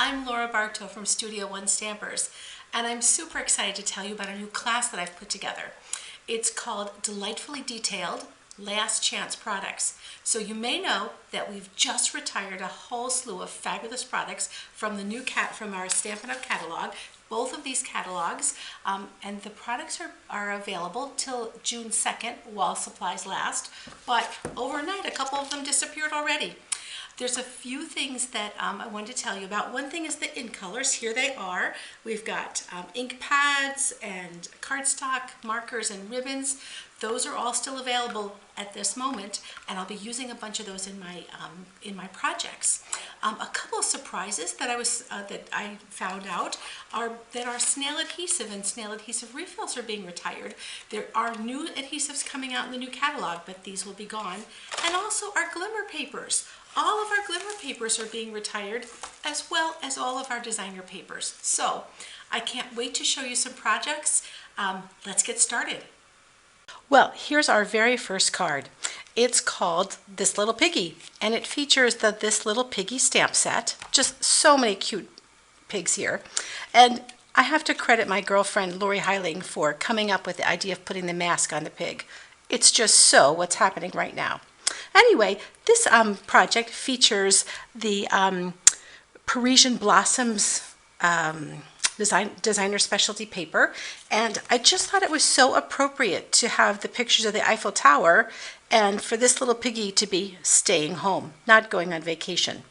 I'm Laura Bartow from Studio One Stampers, and I'm super excited to tell you about a new class that I've put together. It's called Delightfully Detailed Last Chance Products. So you may know that we've just retired a whole slew of fabulous products from from our Stampin' Up! Catalog. Both of these catalogs, and the products are available till June 2nd while supplies last, but overnight a couple of them disappeared already. There's a few things that I wanted to tell you about. One thing is the ink colors. Here they are. We've got ink pads and cardstock, markers, and ribbons. Those are all still available at this moment, and I'll be using a bunch of those in my projects. A couple of surprises that I found out are that our snail adhesive and snail adhesive refills are being retired. There are new adhesives coming out in the new catalog, but these will be gone. And also our glimmer papers. All of our glimmer papers are being retired, as well as all of our designer papers. So I can't wait to show you some projects. Let's get started. Well, here's our very first card. It's called This Little Piggy, and it features the This Little Piggy stamp set. Just so many cute pigs here. And I have to credit my girlfriend Lori Heiling for coming up with the idea of putting the mask on the pig. It's just so what's happening right now. Anyway, this project features the Parisian Blossoms designer specialty paper, and I just thought it was so appropriate to have the pictures of the Eiffel Tower and for this little piggy to be staying home, not going on vacation.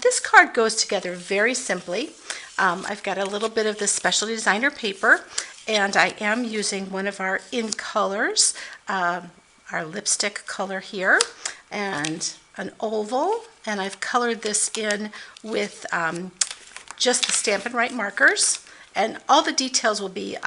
This card goes together very simply. I've got a little bit of the specialty designer paper, and I am using one of our in colors, our lipstick color here, and an oval, and I've colored this in with just the Stampin' Right markers, and all the details will be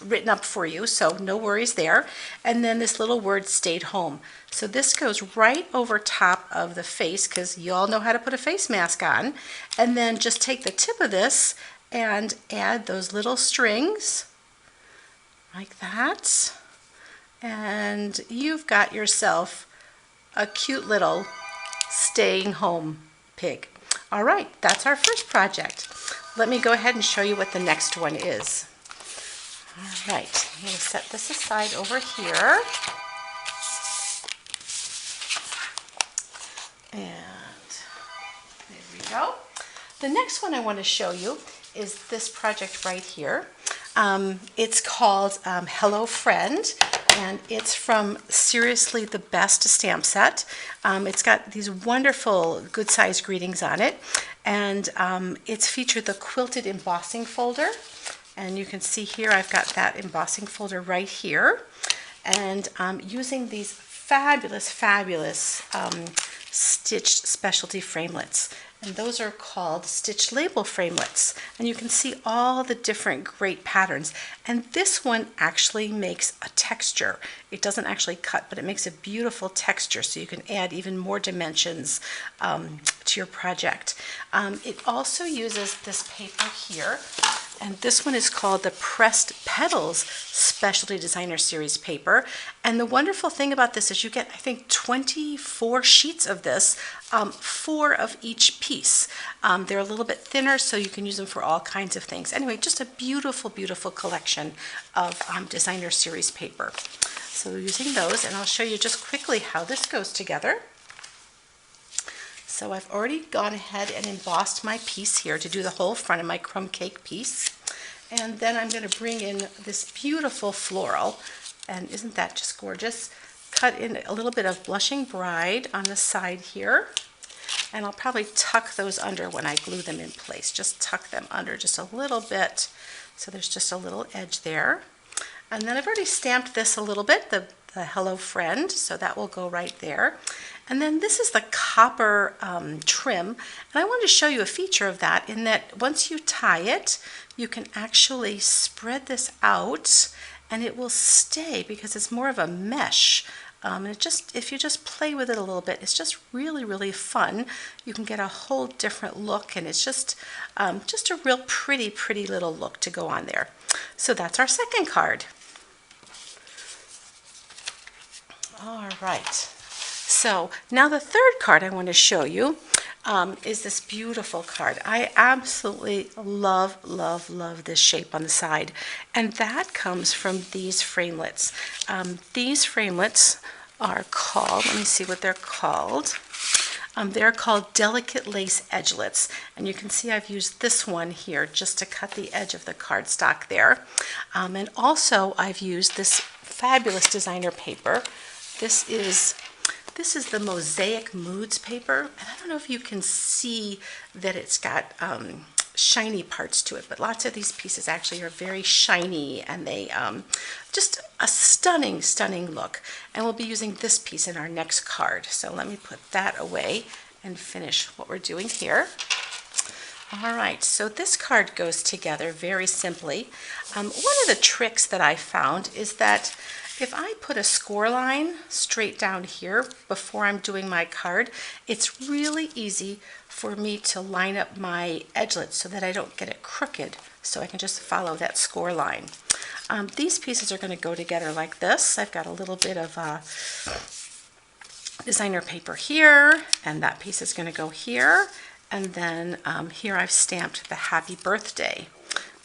written up for you, so no worries there. And then this little word, stayed home. So this goes right over top of the face, because you all know how to put a face mask on. And then just take the tip of this and add those little strings like that, and you've got yourself a cute little staying home pig. All right, that's our first project. Let me go ahead and show you what the next one is. All right, I'm going to set this aside over here. And there we go. The next one I want to show you is this project right here. It's called Hello Friend, and it's from Seriously the Best stamp set. It's got these wonderful good size greetings on it, and it's featured the quilted embossing folder, and you can see here I've got that embossing folder right here, and using these fabulous stitched specialty framelits. And those are called stitch label framelits, and you can see all the different great patterns. And this one actually makes a texture. It doesn't actually cut, but it makes a beautiful texture, so you can add even more dimensions to your project. It also uses this paper here, and this one is called the Pressed Petals Specialty Designer Series paper. And the wonderful thing about this is you get, I think, 24 sheets of this, 4 of each piece. They're a little bit thinner, so you can use them for all kinds of things. Anyway, just a beautiful, beautiful collection of designer series paper. So using those, and I'll show you just quickly how this goes together. So I've already gone ahead and embossed my piece here to do the whole front of my crumb cake piece. And then I'm going to bring in this beautiful floral, and isn't that just gorgeous? Cut in a little bit of Blushing Bride on the side here, and I'll probably tuck those under when I glue them in place. Just tuck them under just a little bit, so there's just a little edge there. And then I've already stamped this a little bit, the Hello Friend, so that will go right there. And then this is the copper trim, and I wanted to show you a feature of that in that once you tie it, you can actually spread this out and it will stay because it's more of a mesh. If you just play with it a little bit, it's just really, really fun. You can get a whole different look, and it's just a real pretty, pretty little look to go on there. So that's our second card. All right. So now the third card I want to show you is this beautiful card. I absolutely love, love, love this shape on the side. And that comes from these framelits. These framelits are called, let me see what they're called. They're called Delicate Lace Edgelets, and you can see I've used this one here just to cut the edge of the cardstock there. And also I've used this fabulous designer paper. This is the Mosaic Moods paper, and I don't know if you can see that it's got shiny parts to it, but lots of these pieces actually are very shiny, and they just a stunning, stunning look. And we'll be using this piece in our next card. So let me put that away and finish what we're doing here. All right, so this card goes together very simply. One of the tricks that I found is that if I put a score line straight down here before I'm doing my card, it's really easy for me to line up my edgelets so that I don't get it crooked, so I can just follow that score line. These pieces are going to go together like this. I've got a little bit of designer paper here, and that piece is going to go here. And then here I've stamped the happy birthday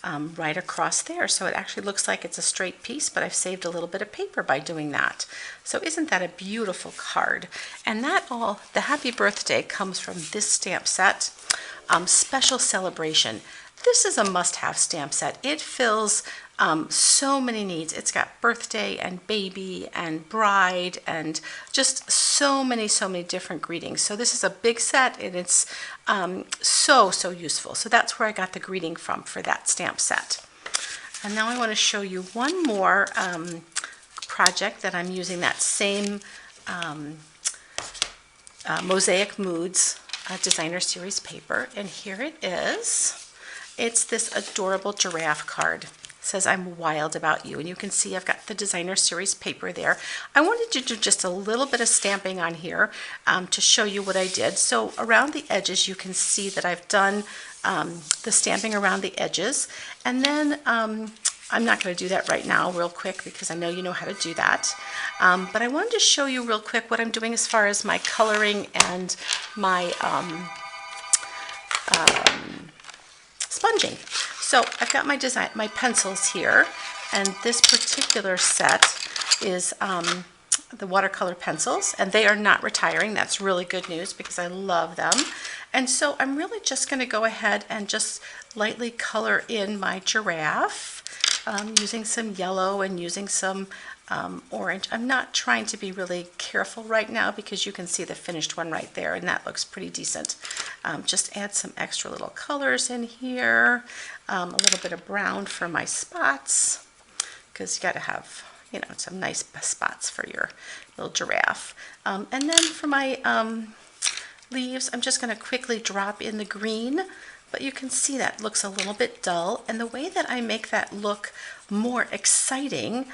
right across there. So it actually looks like it's a straight piece, but I've saved a little bit of paper by doing that. So isn't that a beautiful card? And that all, the happy birthday comes from this stamp set, Special Celebration. This is a must-have stamp set. It fills so many needs. It's got birthday and baby and bride and just so many different greetings. So this is a big set, and it's so useful. So that's where I got the greeting from for that stamp set. And now I want to show you one more project that I'm using that same Mosaic Moods designer series paper. And here it is. It's this adorable giraffe card. It says, "I'm wild about you." And you can see I've got the designer series paper there. I wanted to do just a little bit of stamping on here to show you what I did. So around the edges, you can see that I've done the stamping around the edges. And then I'm not going to do that right now real quick because I know you know how to do that. But I wanted to show you real quick what I'm doing as far as my coloring and my sponging. So I've got my pencils here, and this particular set is the watercolor pencils, and they are not retiring. That's really good news because I love them. And so I'm really just going to go ahead and just lightly color in my giraffe using some yellow and using some orange. I'm not trying to be really careful right now because you can see the finished one right there, and that looks pretty decent. Just add some extra little colors in here, a little bit of brown for my spots, because you got to have, you know, some nice spots for your little giraffe. And then for my leaves, I'm just going to quickly drop in the green. But you can see that looks a little bit dull, and the way that I make that look more exciting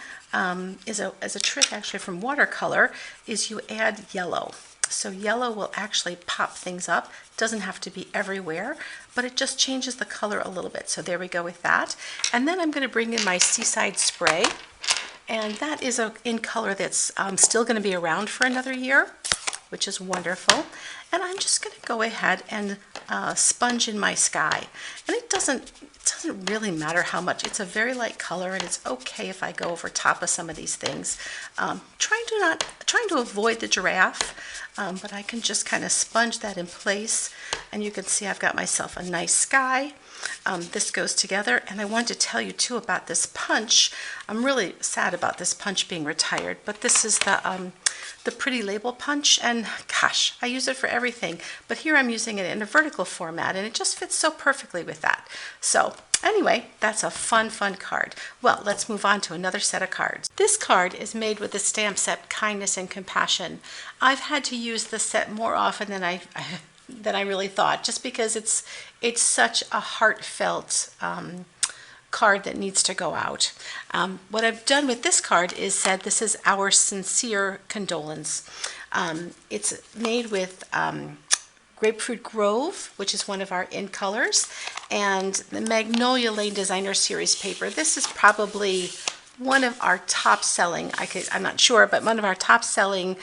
is as a trick actually from watercolor, is you add yellow. So yellow will actually pop things up. Doesn't have to be everywhere, but it just changes the color a little bit. So there we go with that. And then I'm going to bring in my Seaside Spray, and that is in color that's still going to be around for another year, which is wonderful. And I'm just going to go ahead and sponge in my sky. And it doesn't really matter how much. It's a very light color, and it's okay if I go over top of some of these things. Trying to avoid the giraffe, but I can just kind of sponge that in place, and you can see I've got myself a nice sky. This goes together, and I wanted to tell you too about this punch. I'm really sad about this punch being retired, but this is the Pretty Label punch, and gosh, I use it for everything, but here I'm using it in a vertical format, and it just fits so perfectly with that. So anyway, that's a fun card. Well, let's move on to another set of cards. This card is made with the stamp set Kindness and Compassion. I've had to use this set more often than I really thought, just because it's such a heartfelt card that needs to go out. What I've done with this card is said this is our sincere condolence. It's made with Grapefruit Grove, which is one of our in colors, and the Magnolia Lane Designer Series paper. This is probably one of our top selling, I'm not sure, but one of our top selling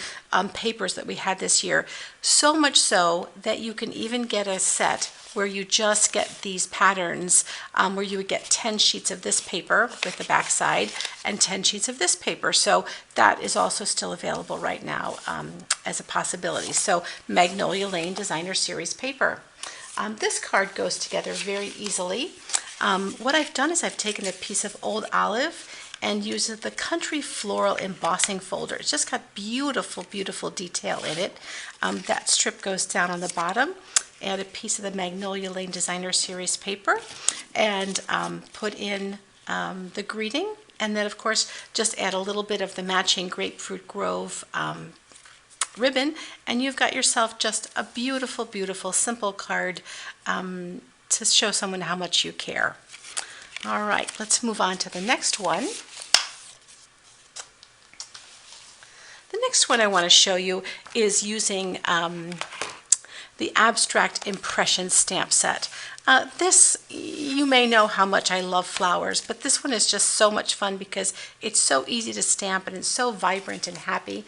papers that we had this year. So much so that you can even get a set where you just get these patterns, where you would get 10 sheets of this paper with the back side and 10 sheets of this paper. So that is also still available right now as a possibility. So Magnolia Lane Designer Series paper. This card goes together very easily. What I've done is I've taken a piece of old olive and used the Country Floral embossing folder. It's just got beautiful, beautiful detail in it. That strip goes down on the bottom. Add a piece of the Magnolia Lane Designer Series paper and put in the greeting, and then of course just add a little bit of the matching Grapefruit Grove ribbon, and you've got yourself just a beautiful, beautiful, simple card to show someone how much you care. All right, let's move on to the next one. The next one I want to show you is using the Abstract Impression stamp set. This, you may know how much I love flowers, but this one is just so much fun because it's so easy to stamp and it's so vibrant and happy.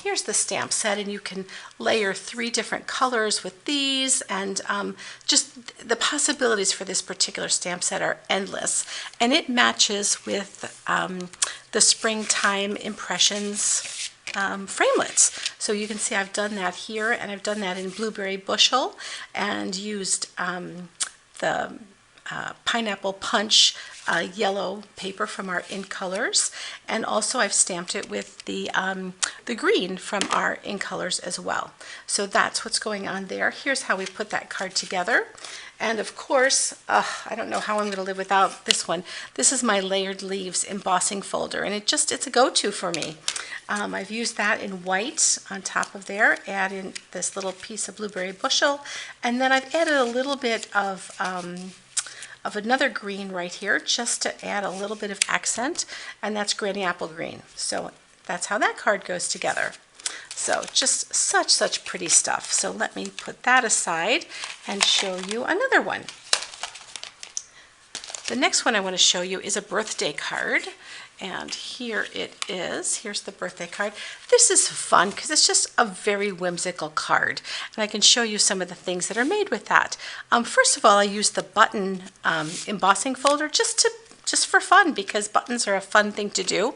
Here's the stamp set, and you can layer 3 different colors with these, and just the possibilities for this particular stamp set are endless. And it matches with the Springtime Impressions framelits. So you can see I've done that here, and I've done that in Blueberry Bushel and used the Pineapple Punch yellow paper from our In Colors, and also I've stamped it with the green from our In Colors as well. So that's what's going on there. Here's how we put that card together. And of course, I don't know how I'm going to live without this one. This is my Layered Leaves embossing folder, and it's a go-to for me. I've used that in white on top of there, add in this little piece of Blueberry Bushel, and then I've added a little bit of another green right here just to add a little bit of accent, and that's Granny Apple Green. So that's how that card goes together. So just such pretty stuff. So let me put that aside and show you another one. The next one I want to show you is a birthday card. And here it is. Here's the birthday card. This is fun because it's just a very whimsical card. And I can show you some of the things that are made with that. First of all, I used the button embossing folder just for fun, because buttons are a fun thing to do.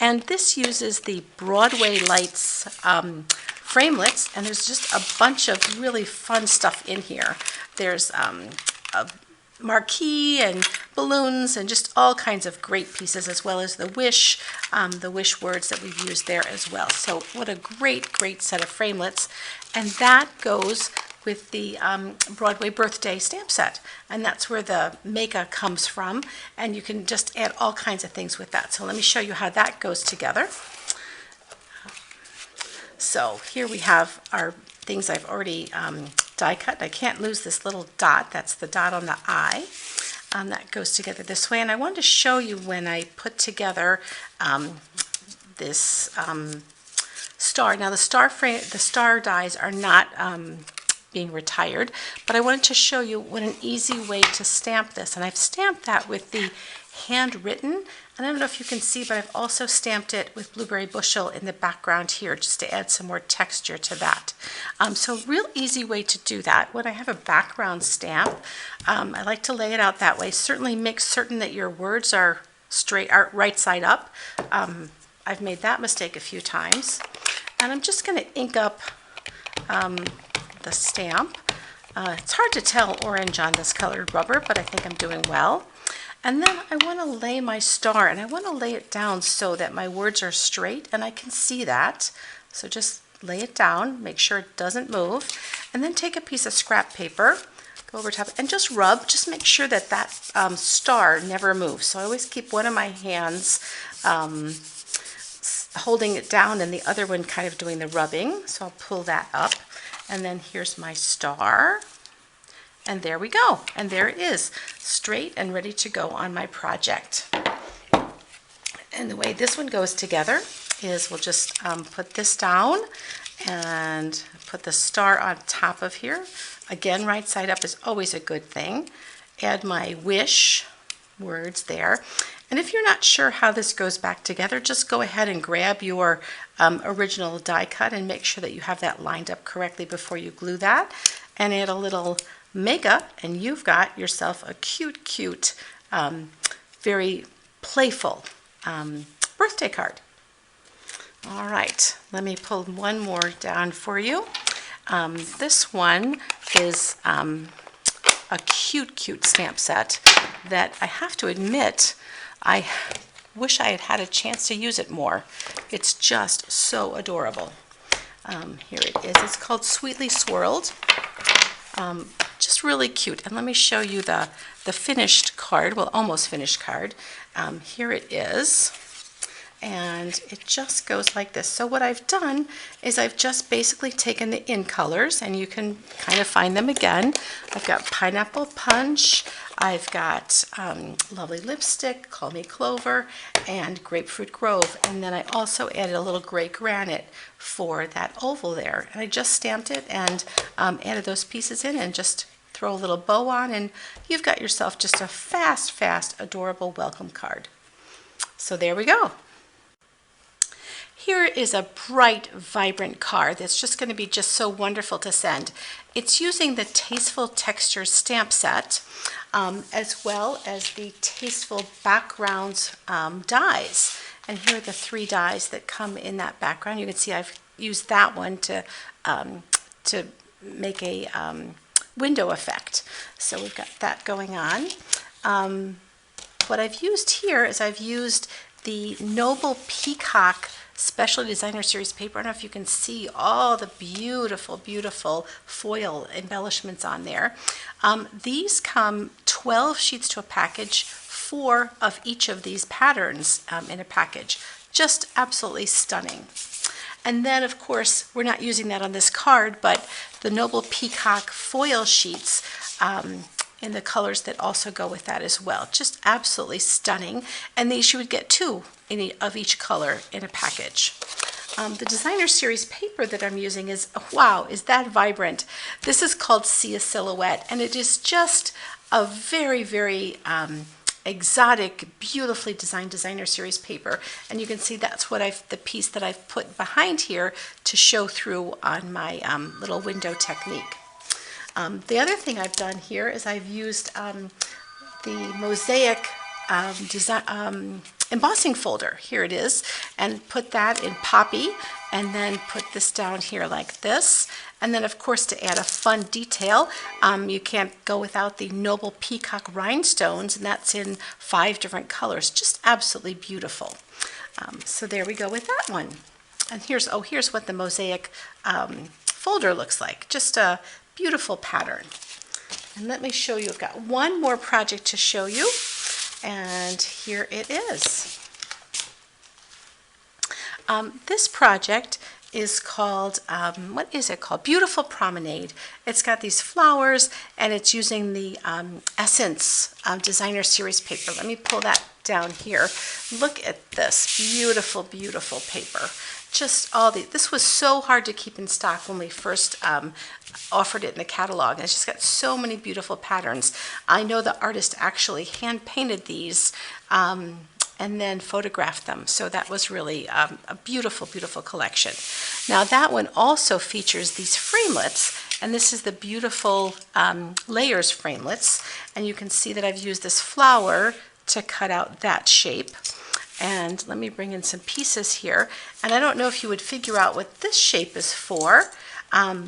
And this uses the Broadway Lights framelits, and there's just a bunch of really fun stuff in here. There's a marquee and balloons and just all kinds of great pieces, as well as the wish words that we've used there as well. So what a great set of framelits. And that goes with the Broadway birthday stamp set, and that's where the Mega comes from, and you can just add all kinds of things with that. So let me show you how that goes together. So here we have our things I've already die cut. I can't lose this little dot. That's the dot on the eye. That goes together this way. And I wanted to show you when I put together this star. Now the star dies are not being retired, but I wanted to show you what an easy way to stamp this. And I've stamped that with the handwritten, and I don't know if you can see, but I've also stamped it with Blueberry Bushel in the background here just to add some more texture to that. So real easy way to do that. When I have a background stamp, I like to lay it out that way. Certainly make certain that your words are right side up. I've made that mistake a few times. And I'm just going to ink up the stamp. It's hard to tell orange on this colored rubber, but I think I'm doing well. And then I want to lay my star, and I want to lay it down so that my words are straight and I can see that. So just lay it down, make sure it doesn't move, and then take a piece of scrap paper, go over top, and just rub, just make sure that that star never moves. So I always keep one of my hands holding it down and the other one kind of doing the rubbing. So I'll pull that up, and then here's my star. And there we go. And there it is, straight and ready to go on my project. And the way this one goes together is we'll just put this down and put the star on top of here. Again, right side up is always a good thing. Add my wish words there. And if you're not sure how this goes back together, just go ahead and grab your original die cut and make sure that you have that lined up correctly before you glue that, and add a little makeup, and you've got yourself a cute, very playful birthday card. All right, let me pull one more down for you. This one is a cute stamp set that I have to admit, I wish I had had a chance to use it more. It's just so adorable. Here it is. It's called Sweetly Swirled. Just really cute. And let me show you the finished card, well, almost finished card. Here it is. And it just goes like this. So what I've done is I've just basically taken the in colors, and you can kind of find them again. I've got Pineapple Punch, I've got Lovely Lipstick, Call Me Clover, and Grapefruit Grove. And then I also added a little gray granite for that oval there. And I just stamped it and added those pieces in and just throw a little bow on, and you've got yourself just a fast, adorable welcome card. So there we go. Here is a bright, vibrant card that's just going to be just so wonderful to send. It's using the Tasteful Textures stamp set, as well as the Tasteful Backgrounds dies. And here are the 3 dies that come in that background. You can see I've used that one to make a window effect. So we've got that going on. What I've used here is I've used the Noble Peacock Special Designer Series paper. I don't know if you can see all the beautiful foil embellishments on there. These come 12 sheets to a package, 4 of each of these patterns in a package. Just absolutely stunning. And then, of course, we're not using that on this card, but the Noble Peacock foil sheets in the colors that also go with that as well. Just absolutely stunning. And these you would get 2 of each color in a package. The Designer Series paper that I'm using is, wow, is that vibrant. This is called Sia Silhouette, and it is just a very exotic, beautifully designed Designer Series paper. And you can see that's what the piece that I've put behind here to show through on my little window technique. The other thing I've done here is I've used the Mosaic embossing folder. Here it is, and put that in Poppy, and then put this down here like this. And then, of course, to add a fun detail, you can't go without the Noble Peacock rhinestones, and that's in 5 different colors. Just absolutely beautiful. So there we go with that one. And here's what the Mosaic folder looks like. Just a beautiful pattern. And let me show you, I've got one more project to show you, and here it is. This project is called, what is it called? Beautiful Promenade. It's got these flowers, and it's using the Essence Designer Series paper. Let me pull that down here. Look at this beautiful paper. Just all this was so hard to keep in stock when we first offered it in the catalog. And it's just got so many beautiful patterns. I know the artist actually hand painted these and then photographed them. So that was really a beautiful collection. Now that one also features these framelets, and this is the beautiful layers framelets. And you can see that I've used this flower to cut out that shape. And let me bring in some pieces here. And I don't know if you would figure out what this shape is for.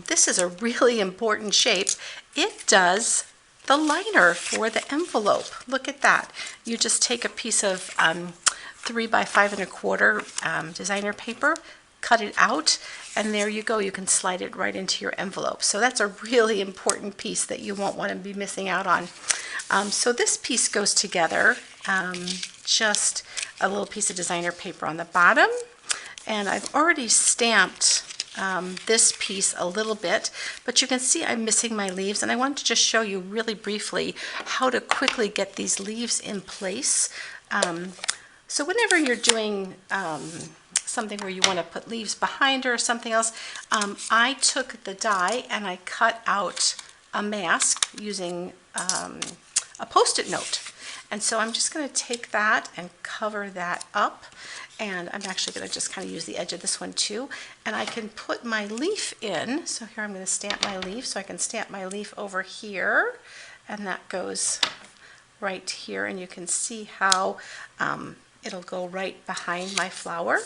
This is a really important shape. It does the liner for the envelope. Look at that. You just take a piece of 3 by 5 1/4 designer paper, cut it out, and there you go. You can slide it right into your envelope. So that's a really important piece that you won't want to be missing out on. So this piece goes together, just a little piece of designer paper on the bottom, and I've already stamped this piece a little bit, but you can see I'm missing my leaves, and I wanted to just show you really briefly how to quickly get these leaves in place. So whenever you're doing something where you want to put leaves behind or something else, I took the die and I cut out a mask using a Post-it note. And so I'm just going to take that and cover that up. And I'm actually going to just kind of use the edge of this one too. And I can put my leaf in. So here I'm going to stamp my leaf. So I can stamp my leaf over here. And that goes right here. And you can see how it'll go right behind my flower.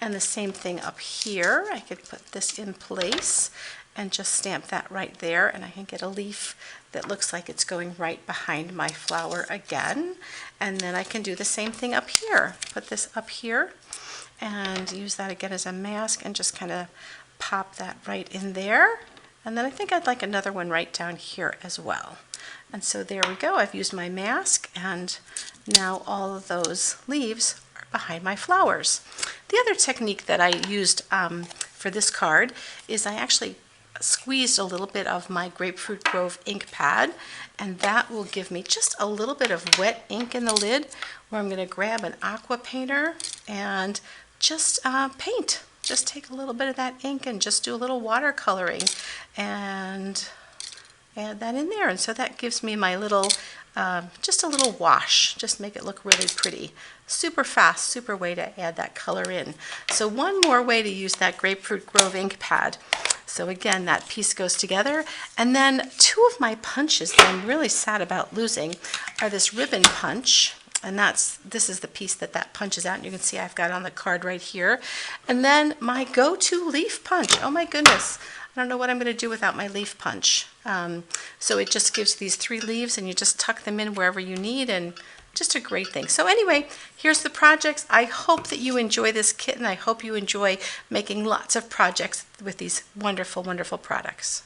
And the same thing up here. I could put this in place and just stamp that right there, and I can get a leaf that looks like it's going right behind my flower again. And then I can do the same thing up here. Put this up here and use that again as a mask and just kind of pop that right in there. And then I think I'd like another one right down here as well. And so there we go. I've used my mask, and now all of those leaves are behind my flowers. The other technique that I used for this card is I actually squeezed a little bit of my Grapefruit Grove ink pad, and that will give me just a little bit of wet ink in the lid, where I'm going to grab an aqua painter and just paint. Just take a little bit of that ink and just do a little watercoloring and add that in there. And so that gives me my little, just a little wash, just make it look really pretty. Super fast, super way to add that color in. So one more way to use that Grapefruit Grove ink pad. So again, that piece goes together. And then two of my punches that I'm really sad about losing are this ribbon punch. And this is the piece that punches out. And you can see I've got on the card right here. And then my go-to leaf punch. Oh my goodness. I don't know what I'm going to do without my leaf punch. So it just gives these 3 leaves, and you just tuck them in wherever you need, and just a great thing. So anyway, here's the projects. I hope that you enjoy this kit, and I hope you enjoy making lots of projects with these wonderful, wonderful products.